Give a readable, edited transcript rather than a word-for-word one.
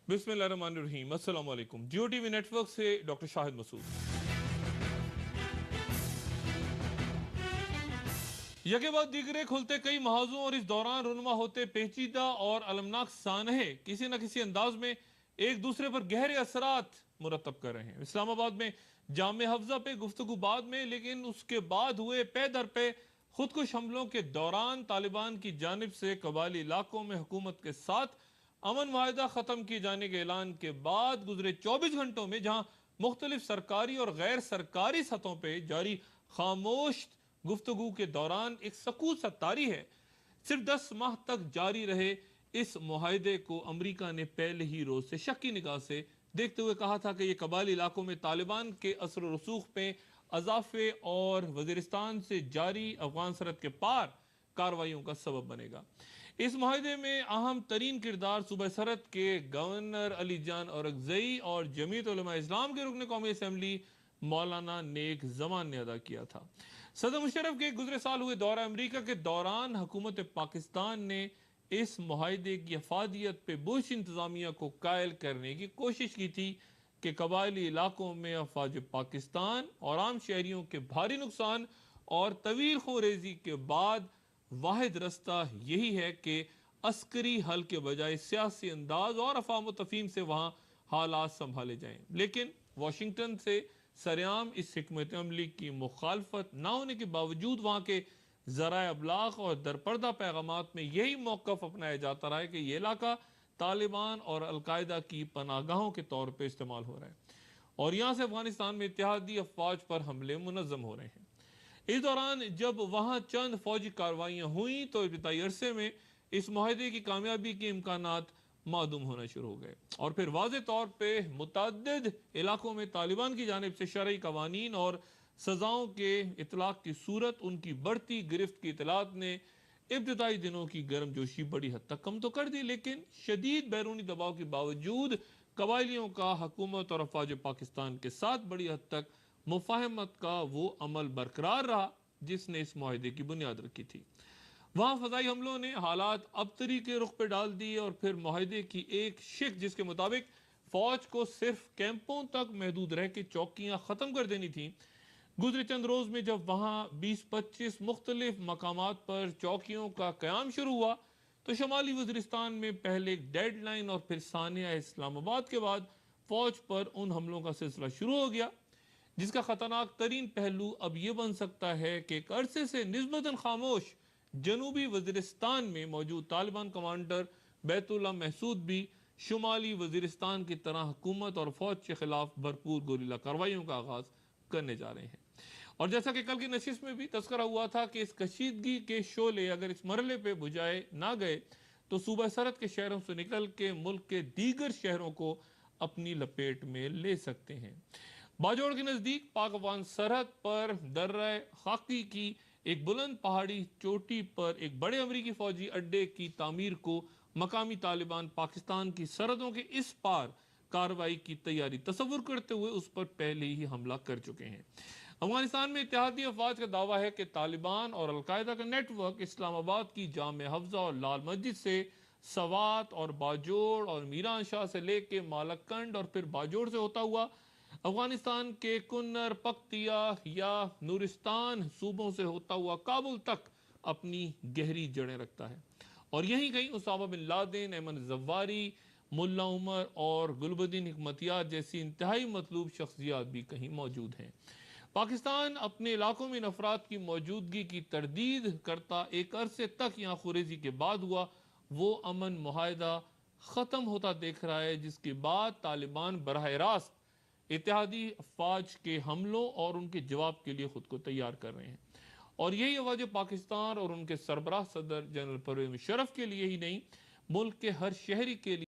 बिस्मिल्लाहिर्रहमानिर्रहीम। अस्सलाम वालेकुम। जियो टीवी नेटवर्क से डॉक्टर शाहिद मसूद। यके बाद दीगरे खुलते कई महाजों और इस दौरान रुनमा होते पेचीदा और अलमनाक सानहे किसी न किसी अंदाज में एक दूसरे पर गहरे असरात मुरतब कर रहे हैं। इस्लामाबाद में जामे हफ्जा पे गुफ्तगू बाद में, लेकिन उसके बाद हुए पे दर पे खुदकुश हमलों के दौरान तालिबान की जानिब से कबायली इलाकों में हुकूमत के साथ अमन मुआहिदा ख़त्म किए जाने के ऐलान के बाद गुजरे 24 घंटों में जहां मुख्तलिफ सरकारी और गैर सरकारी सतहों पर जारी खामोश गुफ्तगू के दौरान एक सकूत सा तारी है। सिर्फ 10 माह तक जारी रहे इस मुआहिदे को अमरीका ने पहले ही रोज से शक की निगाह से देखते हुए कहा था कि यह कबायली इलाकों में तालिबान के असर रसूख पे अजाफे और वजीरिस्तान से जारी अफगान सरहद के पार कार्रवाइयों का सबब बनेगा। इस मुआहिदे में अहम तरीन किरदार सूबा सरहद के गवर्नर अली जान औरकजई और जमीयत उलमा इस्लाम के रुकन कौमी असम्बली मौलाना नेक जमान ने अदा किया था। सदर मुशर्रफ के गुजरे साल हुए दौरा अमरीका के दौरान हुकूमत पाकिस्तान ने इस मुआहिदे की अफादियत पे बुश इंतजामिया को कायल करने की कोशिश की थी कि कबायली इलाकों में अफवाज पाकिस्तान और आम शहरियों के भारी नुकसान और तवील खूरेजी के बाद वाहिद रास्ता यही है कि अस्करी हल के बजाय सियासी अंदाज और अफाम तफहीम से वहां हालात संभाले जाएं। लेकिन वाशिंगटन से सरेआम इस हिकमत अमली की मुखालफत न होने के बावजूद वहां के ज़राए अबलाग और दरपर्दा पैगामात में यही मौक़िफ़ अपनाया जाता रहा है कि यह इलाका तालिबान और अलकायदा की पनागाहों के तौर पर इस्तेमाल हो रहा है और यहाँ से अफगानिस्तान में इत्तेहादी अफवाज पर हमले मुनज़्ज़म हो रहे हैं। इस दौरान जब वहाँ चंद फौजी कार्रवाइयाँ हुई तो इब्तिदाई अरसे में इस मुआहिदे की कामयाबी के इम्कानात मादूम होना शुरू हो गए और फिर वाज़े तौर पर मुतअद्दिद इलाकों में तालिबान की जानिब से शरई कवानीन और सजाओं के इतलाक की सूरत उनकी बढ़ती गिरफ्त की इतलात ने इब्तिदाई दिनों की गर्मजोशी बड़ी हद तक कम तो कर दी, लेकिन शदीद बैरूनी दबाव के बावजूद कबायलियों का हुकूमत और अफवाज पाकिस्तान के साथ बड़ी हद तक मुफाहमत का वो अमल बरकरार रहा जिसने इस मुआहिदे की बुनियाद रखी थी। वहां फजाई हमलों ने हालात अबतरी के रुख पे डाल दिए और फिर मुआहिदे की एक शिक जिसके मुताबिक फौज को सिर्फ कैंपों तक महदूद रह के चौकियां खत्म कर देनी थी, गुजरे चंद रोज में जब वहां 20-25 मुख्तलिफ मकामात पर चौकियों का क्याम शुरू हुआ तो शमाली वजीरिस्तान में पहले एक डेड लाइन और फिर सानिया इस्लामाबाद के बाद फौज पर उन हमलों का सिलसिला शुरू हो गया, जिसका खतरनाक तरीन पहलू अब यह बन सकता है कि एक अरसे से निस्बतन खामोश जनूबी वजीरिस्तान में मौजूद तालिबान कमांडर बैतुल्लाह महसूद भी शुमाली वजीरिस्तान की तरह हुकूमत और फौज के खिलाफ भरपूर गोरिल्ला कार्रवाइयों का आगाज करने जा रहे हैं। और जैसा कि कल की नशिस्त में भी तस्करा हुआ था कि इस कशीदगी के शोले अगर इस मरहले पे बुझाए ना गए तो सूबा सरहद के शहरों से निकल के मुल्क के दीगर शहरों को अपनी लपेट में ले सकते हैं। बाजोड़ के नजदीक पाक अफगान सरहद पर दर्रा खाकी की एक बुलंद पहाड़ी चोटी पर एक बड़े अमरीकी फौजी अड्डे की तामीर को मकामी तालिबान पाकिस्तान की सरहदों के इस पार कार्रवाई की तैयारी तस्वुर करते हुए उस पर पहले ही हमला कर चुके हैं। अफगानिस्तान में इत्तेहादी अफवाज का दावा है कि तालिबान और अलकायदा का नेटवर्क इस्लामाबाद की जामे हफ्जा और लाल मस्जिद से सवात और बाजोड़ और मीरान शाह से लेके मालकंड और फिर बाजोड़ से होता हुआ अफगानिस्तान के कुन्नर, पख्तिया या नूरिस्तान सूबों से होता हुआ काबुल तक अपनी गहरी जड़ें रखता है और यहीं कहीं उसामा बिन लादेन, अहमद जवारी, मुल्ला उमर और गुलबदीन हिकमतियार जैसी इंतहाई मतलूब शख्सियात भी कहीं मौजूद हैं। पाकिस्तान अपने इलाकों में इन अफराद की मौजूदगी की तरदीद करता एक अरसे तक यहाँ खुरेजी के बाद हुआ वो अमन मुआहिदा ख़त्म होता देख रहा है, जिसके बाद तालिबान बराह रास्त इत्तेहादी अफवाज के हमलों और उनके जवाब के लिए खुद को तैयार कर रहे हैं और यही वजह पाकिस्तान और उनके सरबराह सदर जनरल परवेज मुशर्रफ के लिए ही नहीं, मुल्क के हर शहरी के लिए